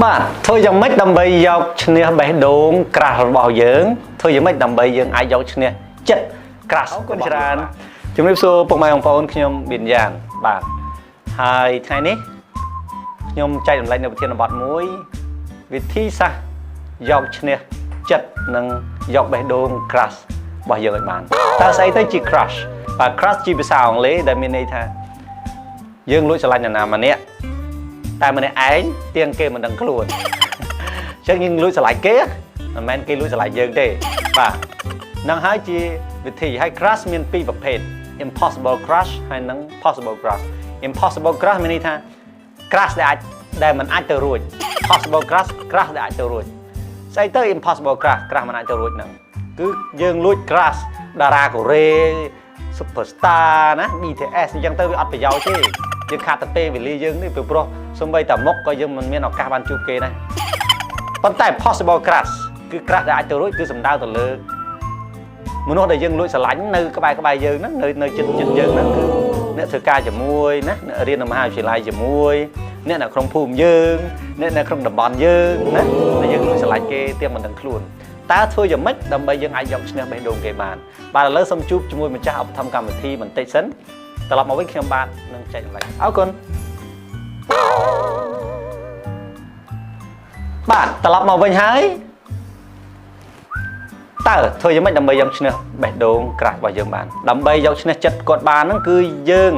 បាទធ្វើយ៉ាងម៉េចដើម្បីយកឈ្នះបេះដូង Crush របស់យើងធ្វើយ៉ាងម៉េចដើម្បីយើងអាចយកឈ្នះចិត្ត Crush គុណច្រើនជំរាបសួរពុកម៉ែបងប្អូនខ្ញុំ Binyan បាទហើយថ្ងៃនេះខ្ញុំចែករំលែកនៅប្រធានបទមួយវិធីសាស្ត្រយកឈ្នះចិត្តនិងយកបេះដូង Crush របស់យើងឲ្យបានតើស្អីទៅជា Crush បាទ Crush ជាភាសាអង់គ្លេសដែលមានន័យថាយើងលួចស្រឡាញ់នរណាម្នាក់តែម្នាក់ឯងទៀងគេមិនដឹងខ្លួនអញ្ចឹងយើងលួចស្រឡាញ់គេមិនមែនគេលួចស្រឡាញ់យើងទេបាទនឹងហើយជាវិធីហើយ Crush មានពីរប្រភេទ impossible crush ហើយនិង possible crush impossible crush មានន័យថា crush ដែលមិនអាចទៅរួច possible crush ដែលអាចទៅរួចស្អីទៅ impossible crush មិនអាចទៅរួចហ្នឹងគឺយើងលួច crush តារាកូរ៉េ superstar ណា BTS អញ្ចឹងទៅវាអត់ប្រយោជន៍ទេយើងខាត់តែពេលវេលាយើងនេះពីព្រោះសូម្បីតែមុខក៏យើងមិនមានឱកាសបានជួបគេដែរប៉ុន្តែ possible crush គឺ crush ដែលអាចទៅរួចគឺសំដៅទៅលើមនុស្សដែលយើងលួចស្រឡាញ់នៅក្បែរយើងហ្នឹងនៅជិតយើងហ្នឹងគឺអ្នកធ្វើការជាមួយណាអ្នករៀននៅមហាវិទ្យាល័យជាមួយអ្នកនៅក្នុងភូមិយើងអ្នកនៅក្នុងតំបន់យើងណាដែលយើងលួចស្រឡាញ់គេទៀតមិនដឹងខ្លួនតើធ្វើយ៉ាងម៉េចដើម្បីយើងអាចយកឈ្នះបេះដូងគេបានបាទឥឡូវសូមជួបជាមួយម្ចាស់ឧបត្ថម្ភកម្មវិធីបន្តិចសិនត្រឡប់មកវិញខ្ញុំបាទនឹងចែករំលែកអរគុណបាទត្រឡប់មកវិញហើយតើធ្វើយ៉ាងម៉េចដើម្បីយកឈ្នះបេះដូង Crush របស់យើងបានដើម្បីយកឈ្នះចិត្តគាត់បានហ្នឹងគឺយើង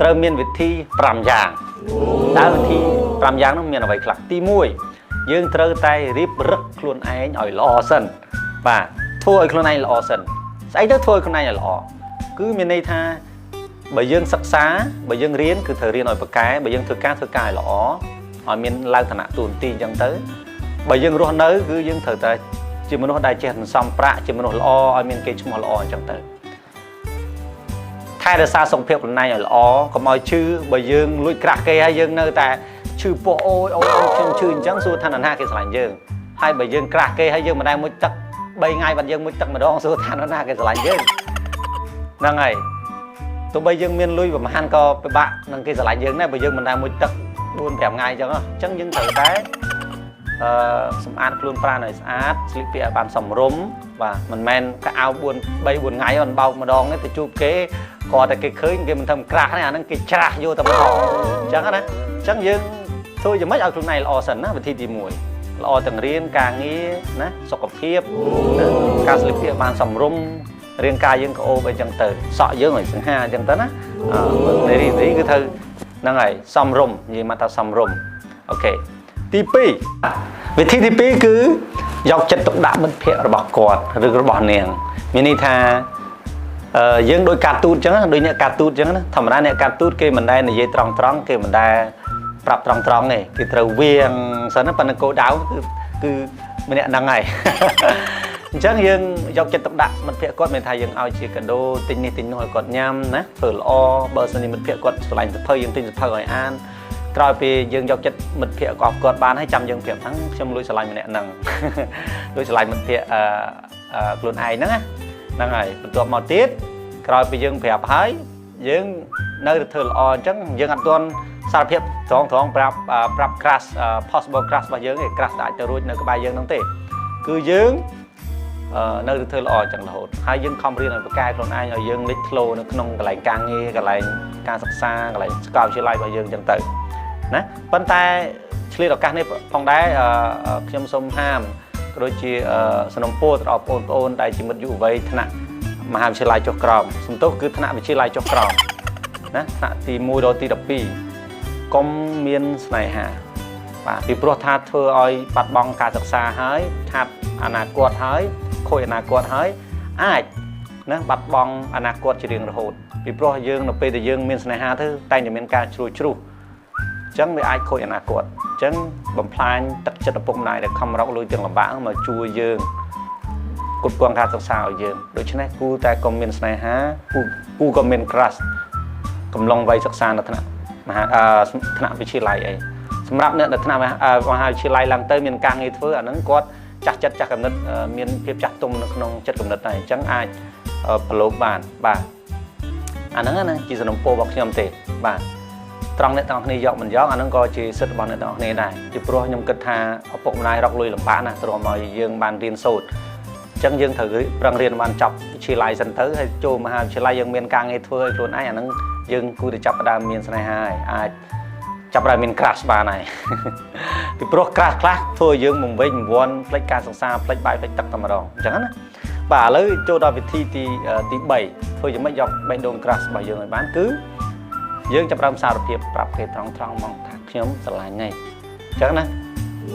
ត្រូវមានវិធី5យ៉ាងតើវិធី5យ៉ាងហ្នឹងមានអ្វីខ្លះទី1យើងត្រូវតែរៀបរឹកខ្លួនឯងឲ្យល្អសិនបាទធ្វើឲ្យខ្លួនឯងល្អសិនស្អីទៅធ្វើឲ្យខ្លួនឯងឲ្យល្អគឺមានន័យថាបើយើងសិក្សាបើយើងរៀនគឺត្រូវរៀនឲ្យប្រកែបើយើងធ្វើការឲ្យល្អឲ្យមានឡើងឋានៈទូនទីអញ្ចឹងទៅបើយើងរស់នៅគឺយើងត្រូវតែជាមនុស្សដែលចេះសន្សំប្រាក់ជាមនុស្សល្អឲ្យមានគេឈ្មោះល្អអញ្ចឹងទៅថែរក្សាសុខភាពខ្លួនឯងឲ្យល្អកុំឲ្យឈឺបើយើងលួចក្រាស់គេហើយយើងនៅតែឈឺពោះអូយខ្ញុំឈឺអញ្ចឹងសួរថានរណាគេស្រឡាញ់យើងហើយបើយើងក្រាស់គេហើយយើងមិនដែលមុជទឹក3ថ្ងៃបាត់យើងមុជទឹកម្ដងសួរថានរណាគេស្រឡាញ់យើងហ្នឹងហើយទោះបីយើងមានលុយប្រហែលក៏ពិបាកនឹងគេស្រឡាញ់យើងដែរបើយើងមិនដែលមុជទឹក4-5ថ្ងៃអញ្ចឹងយើងត្រូវតែសម្អាតខ្លួនប្រាណឲ្យស្អាតស្លៀកពាក់ឲ្យបានសមរម្យបាទមិនមែនកៅអៅ3-4ថ្ងៃមិនបោកម្ដងទេទៅជួបគេគាត់តែគេឃើញគេមិនធ្វើក្រាស់ទេអាហ្នឹងគេច្រាស់យកតែម្ដងអញ្ចឹងណាអញ្ចឹងយើងធ្វើយ៉ាងម៉េចឲ្យខ្លួនឯងល្អសិនណាវិធីទី1ល្អទាំងរៀនការងារណាសុខភាពការស្លៀកពាក់បានសមរម្យរាងកាយយើងក៏អូបអីចឹងទៅសក់យើងឲ្យសង្ហាអញ្ចឹងទៅណានារីគឺត្រូវហ្នឹងហើយសមរម្យនិយាយមកថាសមរម្យអូខេទី2វិធីទី2គឺយកចិត្តទុកដាក់មិត្តភ័ក្តិរបស់គាត់ឬរបស់នាងមានន័យថាយើងដូចការទូតអញ្ចឹងដូចអ្នកការទូតអញ្ចឹងណាធម្មតាអ្នកការទូតគេមិនដែលនិយាយត្រង់គេមិនដែលប្រាប់ត្រង់ទេគេត្រូវវៀងសិនណាប៉ុន្តែគោលដៅគឺម្នាក់ហ្នឹងហើយអញ្ចឹងយើងយកចិត្តទុកដាក់មិត្តភ័ក្តិគាត់មានថាយើងឲ្យជាកាដូទិញនេះទិញនោះឲ្យគាត់ញ៉ាំណាធ្វើល្អបើសិនជាមិត្តភ័ក្តិគាត់ឆ្លាញ់សភៅយើងទិញសភៅឲ្យអានក្រោយពីយើងយកចិត្តមិត្តភ័ក្តិគាត់បានហើយចាំយើងប្រាប់ថាខ្ញុំលួចឆ្លាញ់ម្នាក់ហ្នឹងលួចឆ្លាញ់មិត្តភ័ក្តិខ្លួនឯងហ្នឹងហើយបន្ទាប់មកទៀតក្រោយពីយើងប្រាប់ហើយយើងនៅតែធ្វើល្អអញ្ចឹងយើងអត់ទាន់សារភាពត្រង់ប្រាប់ Crush possible crush របស់យើងឯង Crush ដែលអាចទៅរួចនៅក្បែរយើងហ្នឹងទេគឺយើងនៅតែធ្វើល្អអញ្ចឹងរហូតហើយយើងខំរៀនឲ្យប្រកែខ្លួនឯងឲ្យយើងលេចធ្លោនៅក្នុងកន្លែងការងារកន្លែងការសិក្សាកន្លែងសាកលវិទ្យាល័យរបស់យើងអញ្ចឹងទៅណាប៉ុន្តែឆ្លៀតឱកាសនេះផងដែរខ្ញុំសូមហាមក៏ដូចជាសំណូមពរទៅដល់បងប្អូនដែលជាមិត្តយុវវ័យថ្នាក់មហាវិទ្យាល័យចុះក្រោមសំទោសគឺថ្នាក់វិទ្យាល័យចុះក្រោមណាថ្នាក់ទី1ដល់ទី12កុំមានស្នេហាបាទពីព្រោះថាធ្វើឲ្យបាត់បង់ការសិក្សាហើយខាត់អនាគតហើយខូចអនាគតហើយអាចណាបាត់បង់អនាគតជារៀងរហូតពីព្រោះយើងនៅពេលដែលយើងមានស្នេហាទៅតែងតែមានការជ្រួសអញ្ចឹងវាអាចខូចអនាគតអញ្ចឹងបំផ្លាញទឹកចិត្តឪពុកម្ដាយដែលខំរកលុយទាំងលំបាកមកជួយយើងគ្រប់គ្រងការសិក្សាឲ្យយើងដូច្នេះគូតែកុំមានស្នេហាគូក៏មាន Crush កំឡុងវ័យសិក្សានៅថ្នាក់វិទ្យាល័យអីសម្រាប់អ្នកនៅថ្នាក់មហាវិទ្យាល័យឡើងទៅមានការងារធ្វើអាហ្នឹងគាត់ចាស់ចិត្តចាស់កំណត់មានភាពចាស់ទុំនៅក្នុងចិត្តកំណត់ដែរអញ្ចឹងអាចប្រឡូកបានបាទអាហ្នឹងណាជាសំណពររបស់ខ្ញុំទេបាទ ត្រង់អ្នកទាំងគ្នាយកមិនយកអានឹងក៏ជាសិទ្ធិរបស់អ្នកទាំងគ្នាដែរពីព្រោះខ្ញុំគិតថាឪពុកម្ដាយរកលុយលំបាកណាស់ទ្រាំឲ្យយើងបានរៀនសូត្រអញ្ចឹងយើងត្រូវប្រឹងរៀនបានចប់វិទ្យាល័យសិនទៅហើយចូលមហាវិទ្យាល័យយើងមានការងារធ្វើឲ្យខ្លួនឯងអានឹងយើងគួរតែចាប់ផ្ដើមមានស្នេហាហើយអាចចាប់ផ្ដើមមាន crush បានហើយពីព្រោះ crush ខ្លះធ្វើឲ្យយើងមកវិញមកវាន់ផ្លេចការសិក្សាផ្លេចបាយផ្លេចទឹកតែម្ដងអញ្ចឹងណាបាទឥឡូវចូលដល់វិធីទី3ធ្វើយ៉ាងម៉េចយកបេះដូង crush របស់យើងឲ្យបានគឺយើងចាប់ផ្ដើមសារភាពប្រាប់គេត្រង់មកថាខ្ញុំស្រឡាញ់ហ្នឹងអញ្ចឹងណា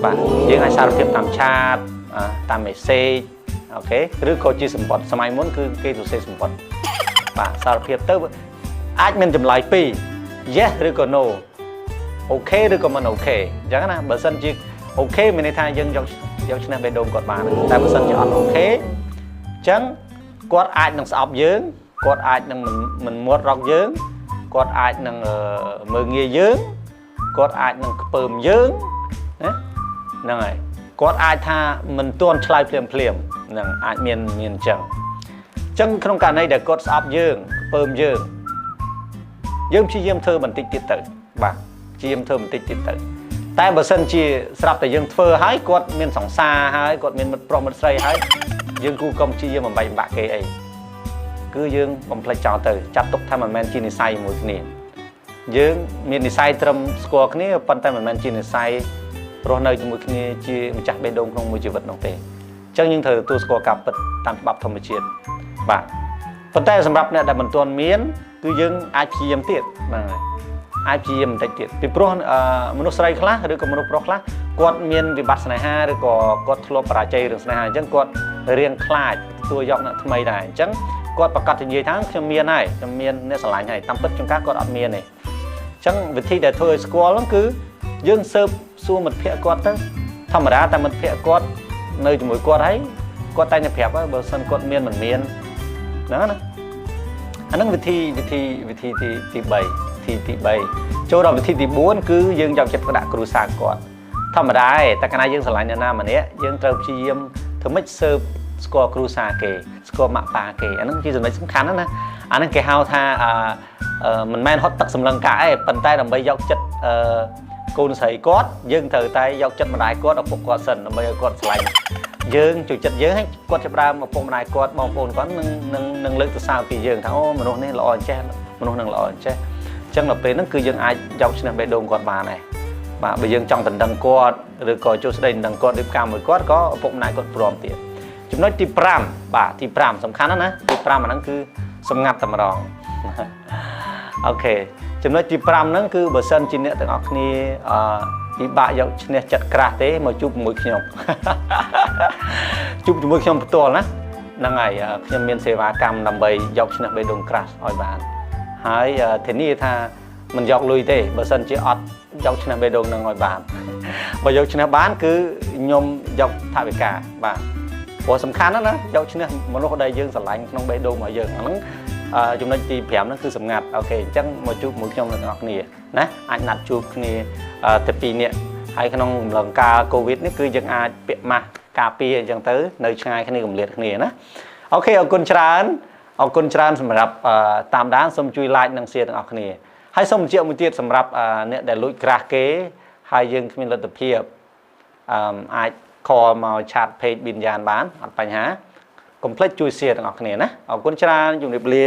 បាទយើងអាចសារភាពតាមឆាតតាម message អូខេឬក៏ជាសម្បត្តិសម័យមុនគឺគេសរសេរសម្បត្តិបាទសារភាពទៅអាចមានចម្លើយពីរ yes ឬក៏ no អូខេឬក៏មិនអូខេអញ្ចឹងណាបើសិនជាអូខេមានន័យថាយើងយកឈ្នះបេះដូងគាត់បានតែបើសិនជាអត់អូខេអញ្ចឹងគាត់អាចនឹងស្អប់យើងគាត់អាចនឹងមិនមាត់រកយើងគាត់អាចនឹងមើងងាយយើងគាត់អាចនឹងខ្ពើមយើងណាហ្នឹងហើយគាត់អាចថាមិនទាន់ឆ្លើយភ្លាមហ្នឹងអាចមានអញ្ចឹងក្នុងករណីដែលគាត់ស្អប់យើងខ្ពើមយើងព្យាយាមធ្វើបន្តិចទៀតទៅបាទព្យាយាមធ្វើបន្តិចទៀតទៅតែបើសិនជាស្រាប់តែយើងធ្វើហើយគាត់មានសង្សារហើយគាត់មានមិត្តប្រុសមិត្តស្រីហើយយើងគូកុំព្យាយាមបំបែកបាក់គេអីគឺយើងបំភ្លេចចោលទៅចាត់ទុកថាមិនមែនជានិស្ស័យមួយគ្នាយើងមាននិស្ស័យត្រឹមស្គាល់គ្នាប៉ុន្តែមិនមែនជានិស្ស័យរស់នៅជាមួយគ្នាជាម្ចាស់បេះដូងក្នុងមួយជីវិតនោះទេអញ្ចឹងយើងត្រូវទទួលស្គាល់ការពិតតាមច្បាប់ធម្មជាតិបាទប៉ុន្តែសម្រាប់អ្នកដែលមិនទាន់មានគឺយើងអាចព្យាយាមទៀតហ្នឹងហើយអាចព្យាយាមបន្តិចទៀតពីព្រោះមនុស្សស្រីខ្លះឬក៏មនុស្សប្រុសខ្លះគាត់មានវិបត្តិស្នេហាឬក៏គាត់ធ្លាប់បរាជ័យរឿងស្នេហាអញ្ចឹងគាត់រៀងខ្លាចទទួលយកអ្នកថ្មីដែរអញ្ចឹងគាត់ប្រកាសនិយាយថាខ្ញុំមានហើយខ្ញុំមានអ្នកស្រឡាញ់ហើយតាមពិតជួនកាលគាត់អត់មានទេអញ្ចឹងវិធីដែលធ្វើឲ្យស្គាល់ហ្នឹងគឺយើងស៊ើបសួរមិត្តភក្តិគាត់ទៅធម្មតាតែមិត្តភក្តិគាត់នៅជាមួយគាត់ហើយគាត់តែងតែប្រាប់ហើយបើសិនគាត់មានមិនមានហ្នឹងណាអាហ្នឹងវិធីទី3ចូលដល់វិធីទី4គឺយើងយកចិត្តផ្ដាក់គ្រួសារគាត់ធម្មតាឯងតែកាលណាយើងស្រឡាញ់អ្នកណាម្នាក់យើងត្រូវព្យាយាមធ្វើម៉េចស៊ើបស្គាល់គ្រួសារគេស្គាល់ម៉ាក់ប៉ាគេអាហ្នឹងជាចំណុចសំខាន់ណាអាហ្នឹងគេហៅថាមិនមែនហត់ទឹកសម្លឹងកាយទេប៉ុន្តែដើម្បីយកចិត្តកូនស្រីគាត់យើងត្រូវតែយកចិត្តម្ដាយគាត់ឪពុកគាត់សិនដើម្បីឲ្យគាត់ស្រឡាញ់យើងជួយចិត្តយើងឲ្យគាត់ចាប់ដើមឪពុកម្ដាយគាត់បងប្អូនគាត់នឹងលើកទៅសើពីយើងថាអូមនុស្សនេះល្អអញ្ចេះមនុស្សនឹងល្អអញ្ចេះអញ្ចឹងដល់ពេលហ្នឹងគឺយើងអាចយកឈ្នះបេះដូងគាត់បានដែរបាទបើយើងចង់ដណ្ដឹងគាត់ឬក៏ចូលស្ដីដណ្ដឹងគាត់រៀបការមួយគាត់ក៏ឪពុកម្ដាយគាត់ព្រមទៀតចំណុចទី5បាទទី5សំខាន់ណាស់ទី5អាហ្នឹងគឺសម្ងាត់តែម្ដងអូខេចំណុចទី5ហ្នឹងគឺបើសិនជាអ្នកទាំងអស់គ្នាពិបាកយកឈ្នះចិត្តក្រាស់ទេមកជួបជាមួយខ្ញុំជួបជាមួយខ្ញុំផ្ទាល់ណាហ្នឹងហើយខ្ញុំមានសេវាកម្មដើម្បីយកឈ្នះបេះដូងក្រាស់ឲ្យបានហើយធានាថាមិនយកលុយទេបើសិនជាអត់យកឈ្នះបេះដូងនឹងឲ្យបានបើយកឈ្នះបានគឺខ្ញុំយកថវិកាបាទព្រោះសំខាន់ណាស់យកឈ្នះមនុស្សដែលយើងស្រឡាញ់ក្នុងបេះដូងរបស់យើងអាហ្នឹងចំណុចទី5ហ្នឹងគឺសម្ងាត់អូខេអញ្ចឹងមកជួបមួយខ្ញុំទាំងអស់គ្នាណាអាចណាត់ជួបគ្នាទៅ2នាក់ហើយក្នុងរំលងការកូវីដនេះគឺយើងអាចពាក់ម៉ាស់ការពារអញ្ចឹងទៅនៅឆ្ងាយគ្នាកុំលាតគ្នាណាអូខេអរគុណច្រើនសម្រាប់តាមដានសូមជួយ like និង share ទាំងអស់គ្នាហើយសូមបញ្ជាក់មួយទៀតសម្រាប់អ្នកដែលលួចក្រាស់គេហើយយើងគ្មានលទ្ធភាពអាច call មក chat page Binyan បានអត់បញ្ហាកុំភ្លេចជួយ share ទាំងអស់គ្នាណាអរគុណច្រើនជម្រាបលា